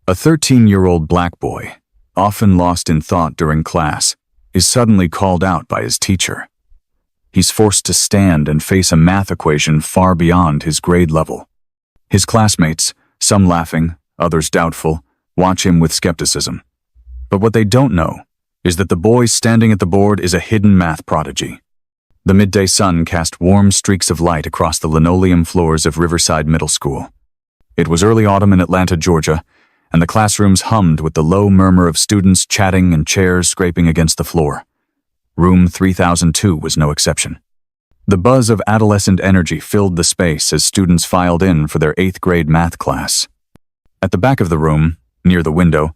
A 13-year-old black boy, often lost in thought during class, is suddenly called out by his teacher. He's forced to stand and face a math equation far beyond his grade level. His classmates, some laughing, others doubtful, watch him with skepticism. But what they don't know is that the boy standing at the board is a hidden math prodigy. The midday sun cast warm streaks of light across the linoleum floors of Riverside Middle School. It was early autumn in Atlanta, Georgia, and the classrooms hummed with the low murmur of students chatting and chairs scraping against the floor. Room 3002 was no exception. The buzz of adolescent energy filled the space as students filed in for their 8th grade math class. At the back of the room, near the window,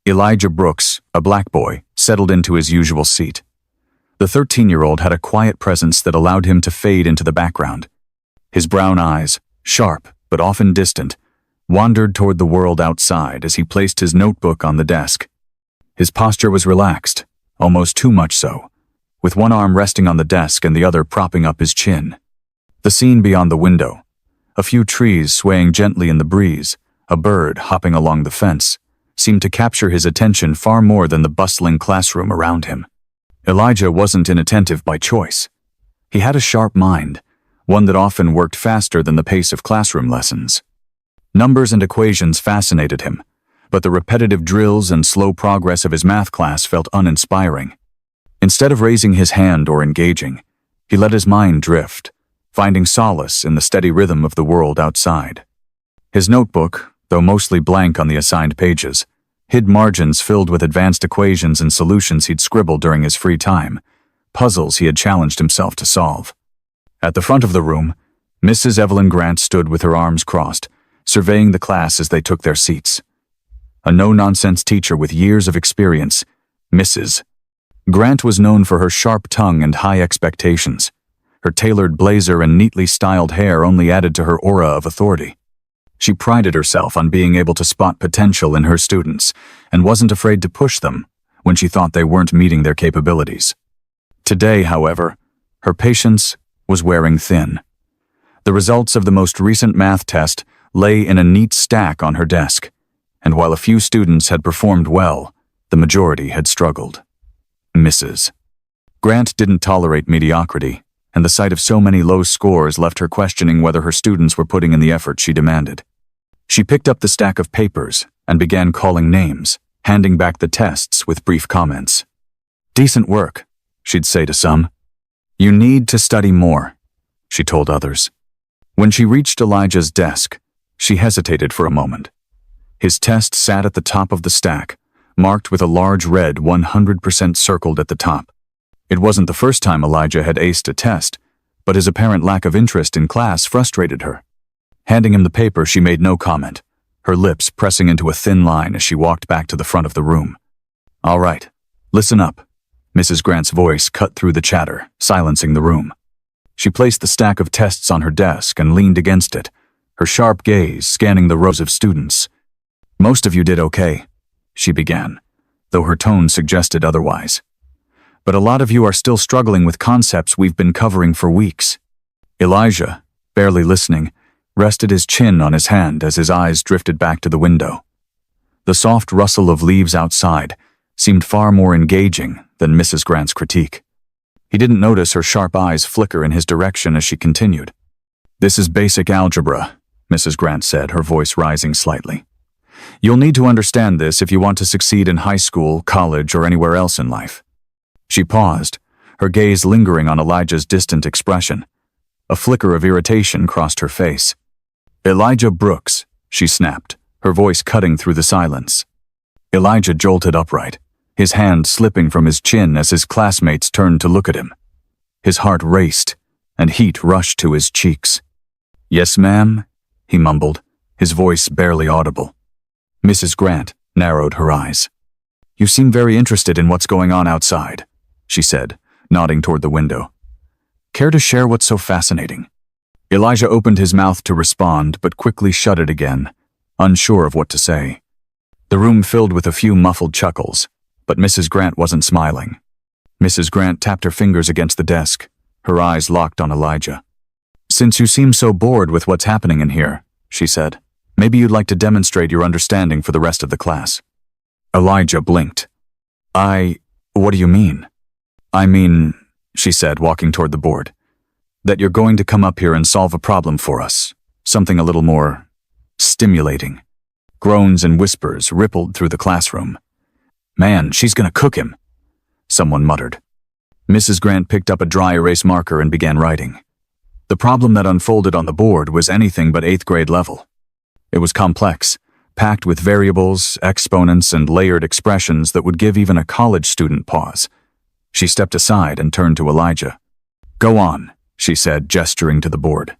Elijah Brooks, a black boy, settled into his usual seat. The 13-year-old had a quiet presence that allowed him to fade into the background. His brown eyes, sharp but often distant, wandered toward the world outside as he placed his notebook on the desk. His posture was relaxed, almost too much so, with one arm resting on the desk and the other propping up his chin. The scene beyond the window, a few trees swaying gently in the breeze, a bird hopping along the fence, seemed to capture his attention far more than the bustling classroom around him. Elijah wasn't inattentive by choice. He had a sharp mind, one that often worked faster than the pace of classroom lessons. Numbers and equations fascinated him, but the repetitive drills and slow progress of his math class felt uninspiring. Instead of raising his hand or engaging, he let his mind drift, finding solace in the steady rhythm of the world outside. His notebook, though mostly blank on the assigned pages, hid margins filled with advanced equations and solutions he'd scribbled during his free time, puzzles he had challenged himself to solve. At the front of the room, Mrs. Evelyn Grant stood with her arms crossed, surveying the class as they took their seats. A no-nonsense teacher with years of experience, Mrs. Grant was known for her sharp tongue and high expectations. Her tailored blazer and neatly styled hair only added to her aura of authority. She prided herself on being able to spot potential in her students and wasn't afraid to push them when she thought they weren't meeting their capabilities. Today, however, her patience was wearing thin. The results of the most recent math test lay in a neat stack on her desk, and while a few students had performed well, the majority had struggled. Mrs. Grant didn't tolerate mediocrity, and the sight of so many low scores left her questioning whether her students were putting in the effort she demanded. She picked up the stack of papers and began calling names, handing back the tests with brief comments. "Decent work," she'd say to some. "You need to study more," she told others. When she reached Elijah's desk, she hesitated for a moment. His test sat at the top of the stack, marked with a large red 100% circled at the top. It wasn't the first time Elijah had aced a test, but his apparent lack of interest in class frustrated her. Handing him the paper, she made no comment, her lips pressing into a thin line as she walked back to the front of the room. "All right, listen up." Mrs. Grant's voice cut through the chatter, silencing the room. She placed the stack of tests on her desk and leaned against it, her sharp gaze scanning the rows of students. "Most of you did okay," she began, though her tone suggested otherwise. "But a lot of you are still struggling with concepts we've been covering for weeks." Elijah, barely listening, rested his chin on his hand as his eyes drifted back to the window. The soft rustle of leaves outside seemed far more engaging than Mrs. Grant's critique. He didn't notice her sharp eyes flicker in his direction as she continued. "This is basic algebra," Mrs. Grant said, her voice rising slightly. "You'll need to understand this if you want to succeed in high school, college, or anywhere else in life." She paused, her gaze lingering on Elijah's distant expression. A flicker of irritation crossed her face. "Elijah Brooks," she snapped, her voice cutting through the silence. Elijah jolted upright, his hand slipping from his chin as his classmates turned to look at him. His heart raced, and heat rushed to his cheeks. "Yes, ma'am," he mumbled, his voice barely audible. Mrs. Grant narrowed her eyes. "You seem very interested in what's going on outside," she said, nodding toward the window. "Care to share what's so fascinating?" Elijah opened his mouth to respond, but quickly shut it again, unsure of what to say. The room filled with a few muffled chuckles, but Mrs. Grant wasn't smiling. Mrs. Grant tapped her fingers against the desk, her eyes locked on Elijah. "Since you seem so bored with what's happening in here," she said, Maybe you'd like to demonstrate your understanding for the rest of the class." Elijah blinked. What do you mean?" "I mean," she said, walking toward the board, "that you're going to come up here and solve a problem for us. Something a little more stimulating." Groans and whispers rippled through the classroom. "Man, she's gonna cook him," someone muttered. Mrs. Grant picked up a dry erase marker and began writing. The problem that unfolded on the board was anything but 8th grade level. It was complex, packed with variables, exponents, and layered expressions that would give even a college student pause. She stepped aside and turned to Elijah. "Go on," she said, gesturing to the board.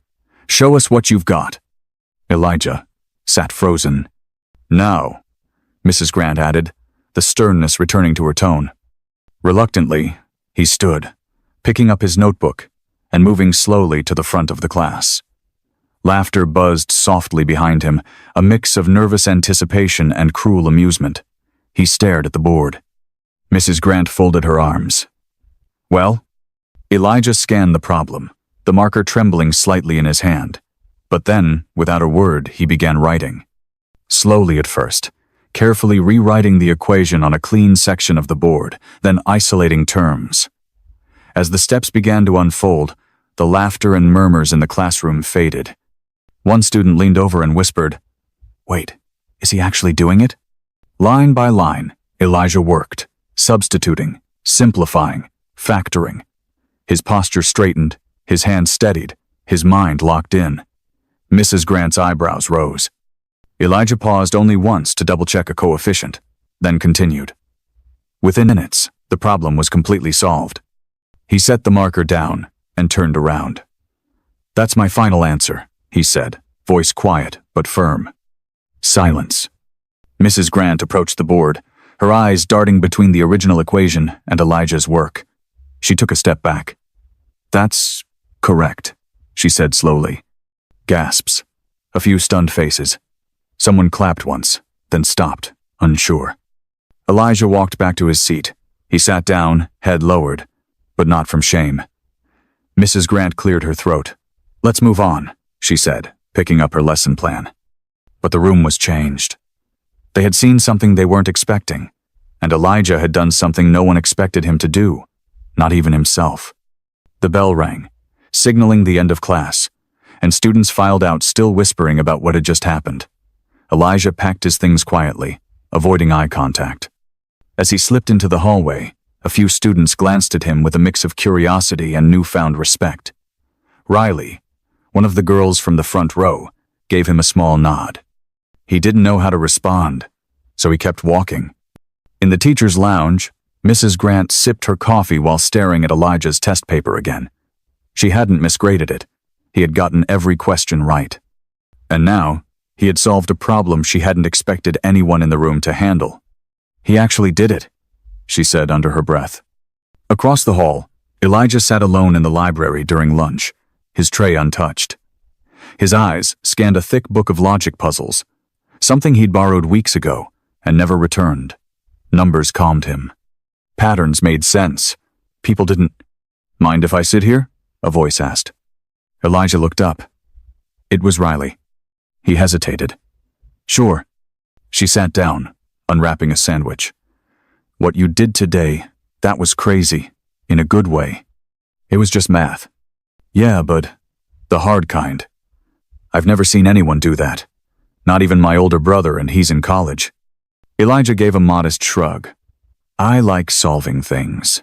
"Show us what you've got." Elijah sat frozen. "Now," Mrs. Grant added, the sternness returning to her tone. Reluctantly, he stood, picking up his notebook and moving slowly to the front of the class. Laughter buzzed softly behind him, a mix of nervous anticipation and cruel amusement. He stared at the board. Mrs. Grant folded her arms. "Well?" Elijah scanned the problem, the marker trembling slightly in his hand. But then, without a word, he began writing. Slowly at first, carefully rewriting the equation on a clean section of the board, then isolating terms. As the steps began to unfold, the laughter and murmurs in the classroom faded. One student leaned over and whispered, "Wait, is he actually doing it?" Line by line, Elijah worked, substituting, simplifying, factoring. His posture straightened, his hands steadied, his mind locked in. Mrs. Grant's eyebrows rose. Elijah paused only once to double-check a coefficient, then continued. Within minutes, the problem was completely solved. He set the marker down and turned around. "That's my final answer," he said, voice quiet but firm. Silence. Mrs. Grant approached the board, her eyes darting between the original equation and Elijah's work. She took a step back. "That's correct," she said slowly. Gasps. A few stunned faces. Someone clapped once, then stopped, unsure. Elijah walked back to his seat. He sat down, head lowered, but not from shame. Mrs. Grant cleared her throat. "Let's move on," she said, picking up her lesson plan. But the room was changed. They had seen something they weren't expecting, and Elijah had done something no one expected him to do, not even himself. The bell rang, signaling the end of class, and students filed out, still whispering about what had just happened. Elijah packed his things quietly, avoiding eye contact. As he slipped into the hallway, a few students glanced at him with a mix of curiosity and newfound respect. Riley, one of the girls from the front row, gave him a small nod. He didn't know how to respond, so he kept walking. In the teacher's lounge, Mrs. Grant sipped her coffee while staring at Elijah's test paper again. She hadn't misgraded it. He had gotten every question right. And now, he had solved a problem she hadn't expected anyone in the room to handle. "He actually did it," she said under her breath. Across the hall, Elijah sat alone in the library during lunch, his tray untouched. His eyes scanned a thick book of logic puzzles, something he'd borrowed weeks ago and never returned. Numbers calmed him. Patterns made sense. People didn't. "Mind if I sit here?" a voice asked. Elijah looked up. It was Riley. He hesitated. "Sure." She sat down, unwrapping a sandwich. "What you did today, that was crazy, in a good way. It was just math." "Yeah, but the hard kind. I've never seen anyone do that. Not even my older brother, and he's in college." Elijah gave a modest shrug. "I like solving things.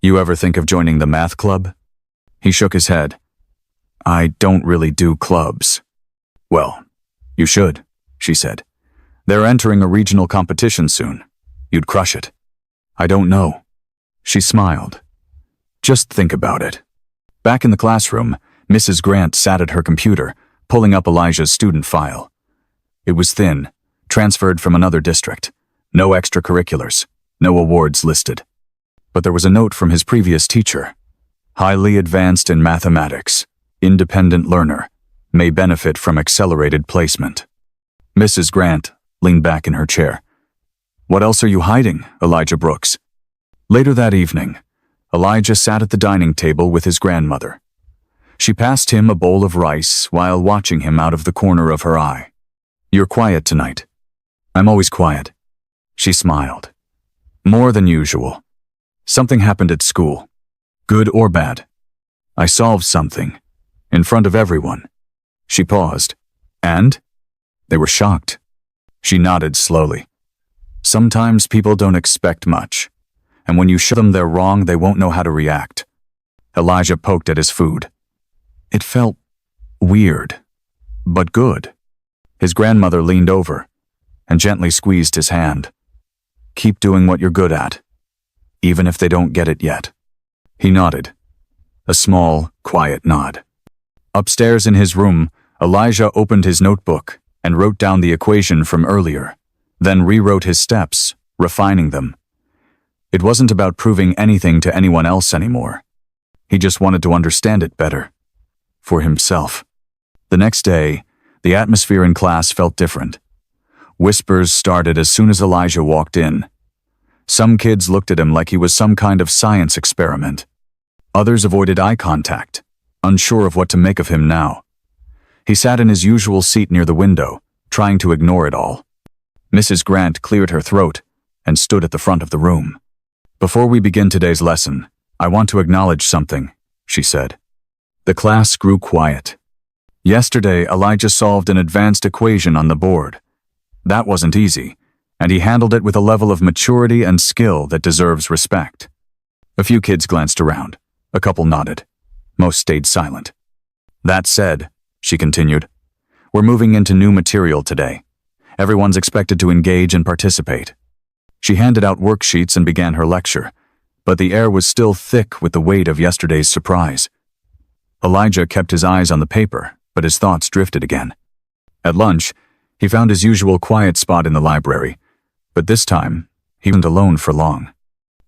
You ever think of joining the math club?" He shook his head. "I don't really do clubs." "Well, you should," she said. "They're entering a regional competition soon. You'd crush it." "I don't know." She smiled. "Just think about it." Back in the classroom, Mrs. Grant sat at her computer, pulling up Elijah's student file. It was thin, transferred from another district. No extracurriculars, no awards listed. But there was a note from his previous teacher. "Highly advanced in mathematics, independent learner, may benefit from accelerated placement." Mrs. Grant leaned back in her chair. "What else are you hiding, Elijah Brooks?" Later that evening, Elijah sat at the dining table with his grandmother. She passed him a bowl of rice while watching him out of the corner of her eye. You're quiet tonight. I'm always quiet. She smiled. More than usual. Something happened at school. Good or bad. I solved something. In front of everyone. She paused. And? They were shocked. She nodded slowly. Sometimes people don't expect much. And when you show them they're wrong, they won't know how to react. Elijah poked at his food. It felt weird, but good. His grandmother leaned over and gently squeezed his hand. Keep doing what you're good at, even if they don't get it yet. He nodded. A small, quiet nod. Upstairs in his room, Elijah opened his notebook and wrote down the equation from earlier, then rewrote his steps, refining them. It wasn't about proving anything to anyone else anymore. He just wanted to understand it better. For himself. The next day, the atmosphere in class felt different. Whispers started as soon as Elijah walked in. Some kids looked at him like he was some kind of science experiment. Others avoided eye contact, unsure of what to make of him now. He sat in his usual seat near the window, trying to ignore it all. Mrs. Grant cleared her throat and stood at the front of the room. Before we begin today's lesson, I want to acknowledge something, she said. The class grew quiet. Yesterday, Elijah solved an advanced equation on the board. That wasn't easy, and he handled it with a level of maturity and skill that deserves respect. A few kids glanced around. A couple nodded. Most stayed silent. That said, she continued, we're moving into new material today. Everyone's expected to engage and participate. She handed out worksheets and began her lecture, but the air was still thick with the weight of yesterday's surprise. Elijah kept his eyes on the paper, but his thoughts drifted again. At lunch, he found his usual quiet spot in the library, but this time, he wasn't alone for long.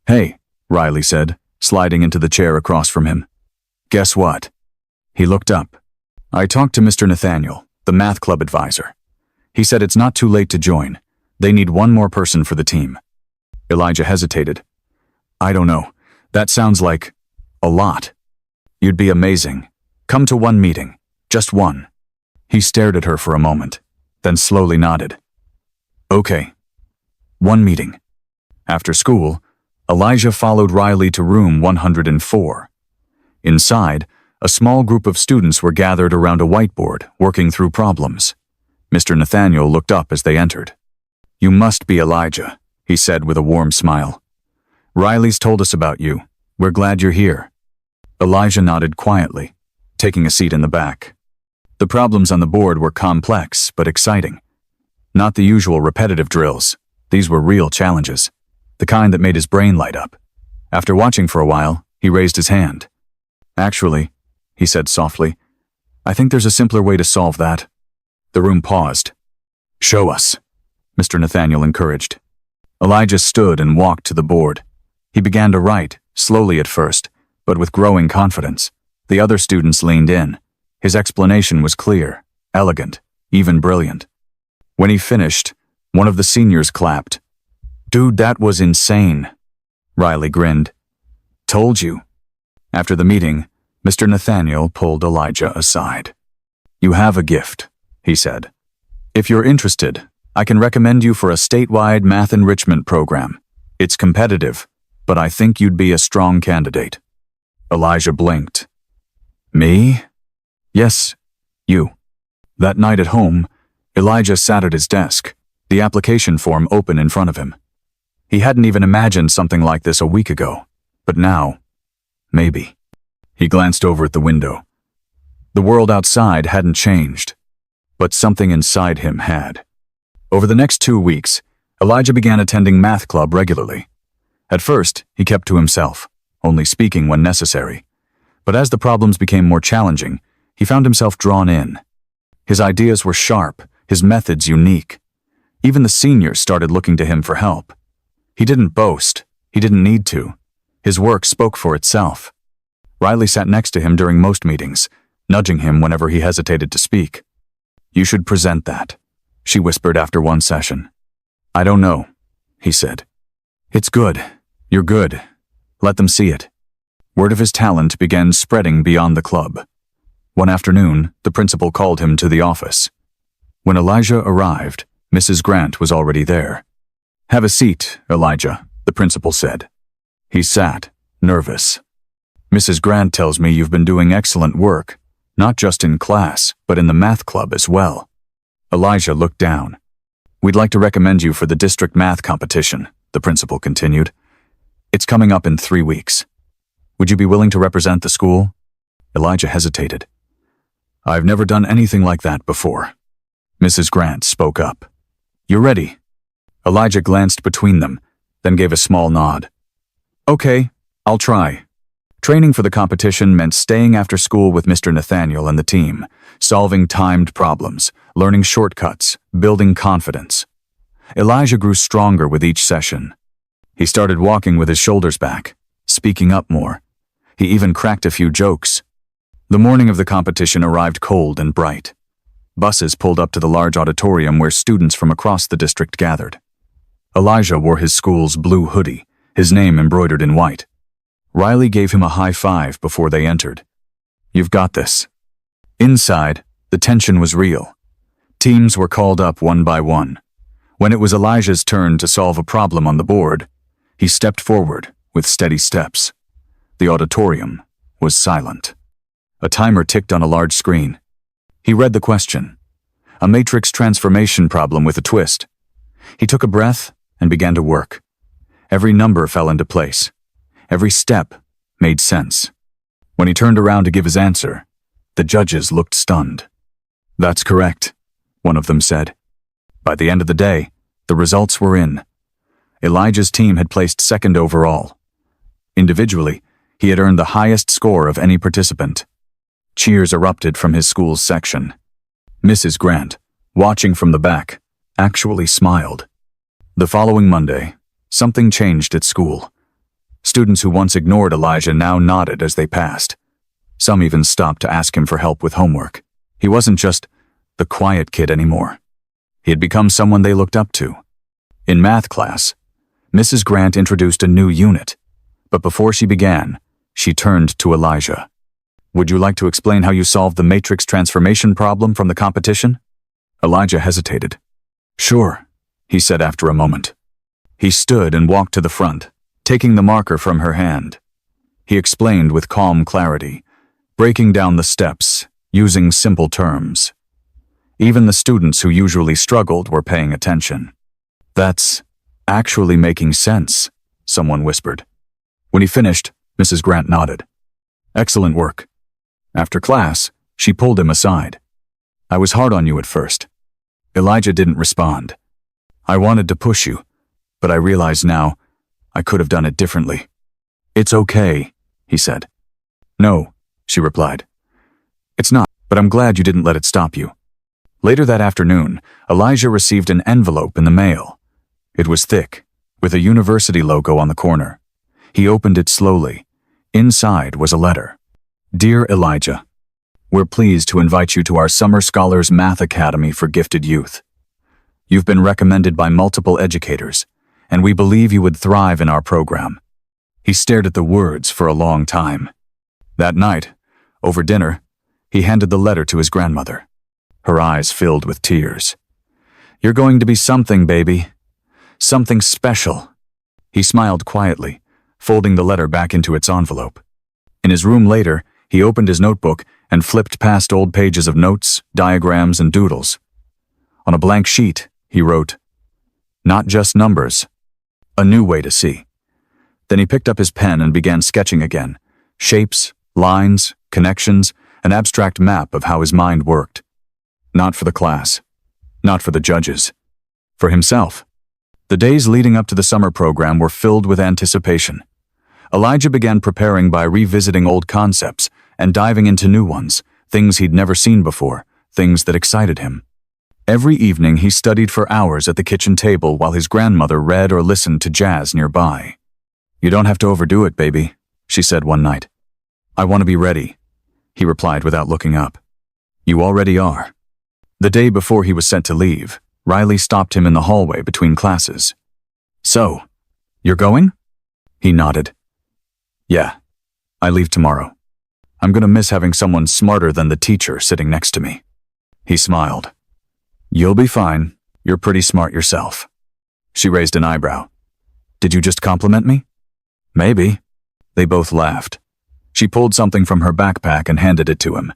Hey, Riley said, sliding into the chair across from him. Guess what? He looked up. I talked to Mr. Nathaniel, the math club advisor. He said it's not too late to join. They need one more person for the team. Elijah hesitated. I don't know. That sounds like a lot. You'd be amazing. Come to one meeting. Just one. He stared at her for a moment, then slowly nodded. Okay. One meeting. After school, Elijah followed Riley to room 104. Inside, a small group of students were gathered around a whiteboard, working through problems. Mr. Nathaniel looked up as they entered. You must be Elijah, he said with a warm smile. Riley's told us about you. We're glad you're here. Elijah nodded quietly, taking a seat in the back. The problems on the board were complex but exciting. Not the usual repetitive drills. These were real challenges, the kind that made his brain light up. After watching for a while, he raised his hand. Actually, he said softly, I think there's a simpler way to solve that. The room paused. Show us, Mr. Nathaniel encouraged. Elijah stood and walked to the board. He began to write, slowly at first, but with growing confidence. The other students leaned in. His explanation was clear, elegant, even brilliant. When he finished, one of the seniors clapped. Dude, that was insane. Riley grinned. Told you. After the meeting, Mr. Nathaniel pulled Elijah aside. You have a gift, he said. If you're interested, I can recommend you for a statewide math enrichment program. It's competitive, but I think you'd be a strong candidate. Elijah blinked. Me? Yes, you. That night at home, Elijah sat at his desk, the application form open in front of him. He hadn't even imagined something like this a week ago, but now, maybe. He glanced over at the window. The world outside hadn't changed, but something inside him had. Over the next 2 weeks, Elijah began attending math club regularly. At first, he kept to himself, only speaking when necessary. But as the problems became more challenging, he found himself drawn in. His ideas were sharp, his methods unique. Even the seniors started looking to him for help. He didn't boast. He didn't need to. His work spoke for itself. Riley sat next to him during most meetings, nudging him whenever he hesitated to speak. You should present that, she whispered after one session. I don't know, he said. It's good. You're good. Let them see it. Word of his talent began spreading beyond the club. One afternoon, the principal called him to the office. When Elijah arrived, Mrs. Grant was already there. "Have a seat, Elijah," the principal said. He sat, nervous. "Mrs. Grant tells me you've been doing excellent work, not just in class, but in the math club as well." Elijah looked down. "We'd like to recommend you for the district math competition," the principal continued. "It's coming up in 3 weeks. Would you be willing to represent the school?" Elijah hesitated. "I've never done anything like that before." Mrs. Grant spoke up. "You're ready?" Elijah glanced between them, then gave a small nod. "Okay, I'll try." Training for the competition meant staying after school with Mr. Nathaniel and the team, solving timed problems, learning shortcuts, building confidence. Elijah grew stronger with each session. He started walking with his shoulders back, speaking up more. He even cracked a few jokes. The morning of the competition arrived cold and bright. Buses pulled up to the large auditorium where students from across the district gathered. Elijah wore his school's blue hoodie, his name embroidered in white. Riley gave him a high five before they entered. "You've got this." Inside, the tension was real. Teams were called up one by one. When it was Elijah's turn to solve a problem on the board, he stepped forward with steady steps. The auditorium was silent. A timer ticked on a large screen. He read the question. A matrix transformation problem with a twist. He took a breath and began to work. Every number fell into place. Every step made sense. When he turned around to give his answer, the judges looked stunned. "That's correct," one of them said. By the end of the day, the results were in. Elijah's team had placed second overall. Individually, he had earned the highest score of any participant. Cheers erupted from his school's section. Mrs. Grant, watching from the back, actually smiled. The following Monday, something changed at school. Students who once ignored Elijah now nodded as they passed. Some even stopped to ask him for help with homework. He wasn't just the quiet kid anymore. He had become someone they looked up to. In math class, Mrs. Grant introduced a new unit, but before she began, she turned to Elijah. "Would you like to explain how you solved the matrix transformation problem from the competition?" Elijah hesitated. "Sure," he said after a moment. He stood and walked to the front, taking the marker from her hand. He explained with calm clarity, breaking down the steps, using simple terms. Even the students who usually struggled were paying attention. "That's actually making sense," someone whispered. When he finished, Mrs. Grant nodded. "Excellent work." After class, she pulled him aside. "I was hard on you at first." Elijah didn't respond. "I wanted to push you, but I realize now I could have done it differently." "It's okay," he said. "No," she replied. "It's not, but I'm glad you didn't let it stop you." Later that afternoon, Elijah received an envelope in the mail. It was thick, with a university logo on the corner. He opened it slowly. Inside was a letter. "Dear Elijah, we're pleased to invite you to our Summer Scholars Math Academy for Gifted Youth. You've been recommended by multiple educators, and we believe you would thrive in our program." He stared at the words for a long time. That night, over dinner, he handed the letter to his grandmother. Her eyes filled with tears. "You're going to be something, baby. Something special." He smiled quietly, folding the letter back into its envelope. In his room later, he opened his notebook and flipped past old pages of notes, diagrams, and doodles. On a blank sheet, he wrote, "Not just numbers. A new way to see." Then he picked up his pen and began sketching again. Shapes, lines, connections, an abstract map of how his mind worked. Not for the class. Not for the judges. For himself. The days leading up to the summer program were filled with anticipation. Elijah began preparing by revisiting old concepts and diving into new ones, things he'd never seen before, things that excited him. Every evening he studied for hours at the kitchen table while his grandmother read or listened to jazz nearby. "You don't have to overdo it, baby," she said one night. "I want to be ready," he replied without looking up. "You already are." The day before he was set to leave, Riley stopped him in the hallway between classes. "So, you're going?" He nodded. "Yeah, I leave tomorrow. I'm going to miss having someone smarter than the teacher sitting next to me." He smiled. You'll be fine. You're pretty smart yourself. She raised an eyebrow. Did you just compliment me? Maybe. They both laughed. She pulled something from her backpack and handed it to him.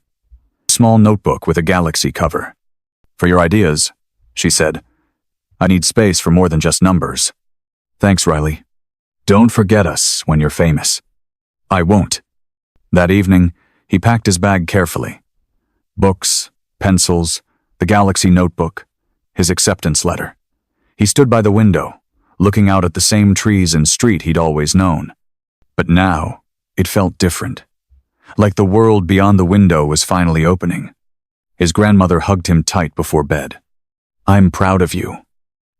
A small notebook with a galaxy cover. For your ideas, she said. I need space for more than just numbers. Thanks, Riley. Don't forget us when you're famous. I won't. That evening, he packed his bag carefully. Books, pencils, the galaxy notebook, his acceptance letter. He stood by the window, looking out at the same trees and street he'd always known. But now, it felt different. Like the world beyond the window was finally opening. His grandmother hugged him tight before bed. I'm proud of you.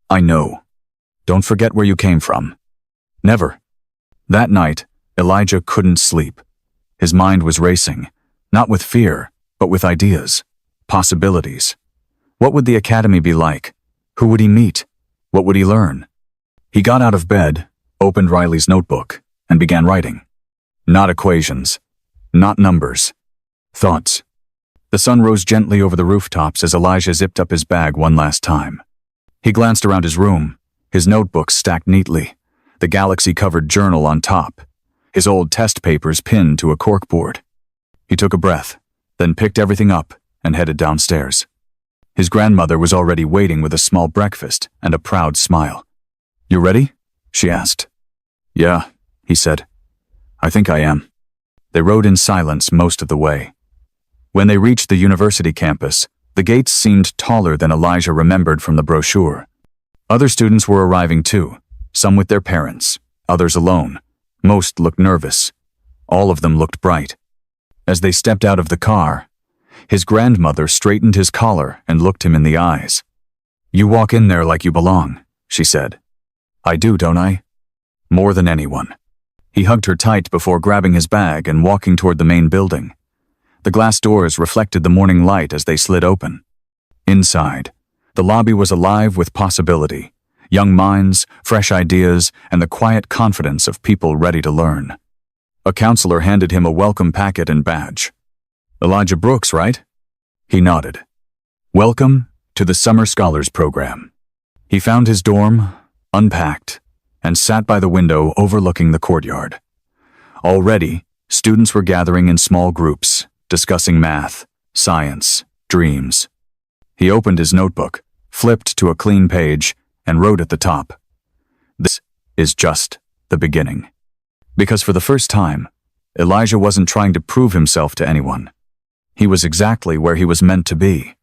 I know. Don't forget where you came from. Never. That night, Elijah couldn't sleep. His mind was racing, not with fear, but with ideas, possibilities. What would the academy be like? Who would he meet? What would he learn? He got out of bed, opened Riley's notebook, and began writing. Not equations, not numbers, thoughts. The sun rose gently over the rooftops as Elijah zipped up his bag one last time. He glanced around his room, his notebooks stacked neatly, the galaxy-covered journal on top, his old test papers pinned to a corkboard. He took a breath, then picked everything up and headed downstairs. His grandmother was already waiting with a small breakfast and a proud smile. You ready? She asked. Yeah, he said. I think I am. They rode in silence most of the way. When they reached the university campus, the gates seemed taller than Elijah remembered from the brochure. Other students were arriving too, some with their parents, others alone. Most looked nervous. All of them looked bright. As they stepped out of the car, his grandmother straightened his collar and looked him in the eyes. You walk in there like you belong, she said. I do, don't I? More than anyone. He hugged her tight before grabbing his bag and walking toward the main building. The glass doors reflected the morning light as they slid open. Inside, the lobby was alive with possibility, young minds, fresh ideas, and the quiet confidence of people ready to learn. A counselor handed him a welcome packet and badge. Elijah Brooks, right? He nodded. Welcome to the Summer Scholars Program. He found his dorm, unpacked, and sat by the window overlooking the courtyard. Already, students were gathering in small groups, discussing math, science, dreams. He opened his notebook, flipped to a clean page, and wrote at the top, "This is just the beginning." Because for the first time, Elijah wasn't trying to prove himself to anyone. He was exactly where he was meant to be.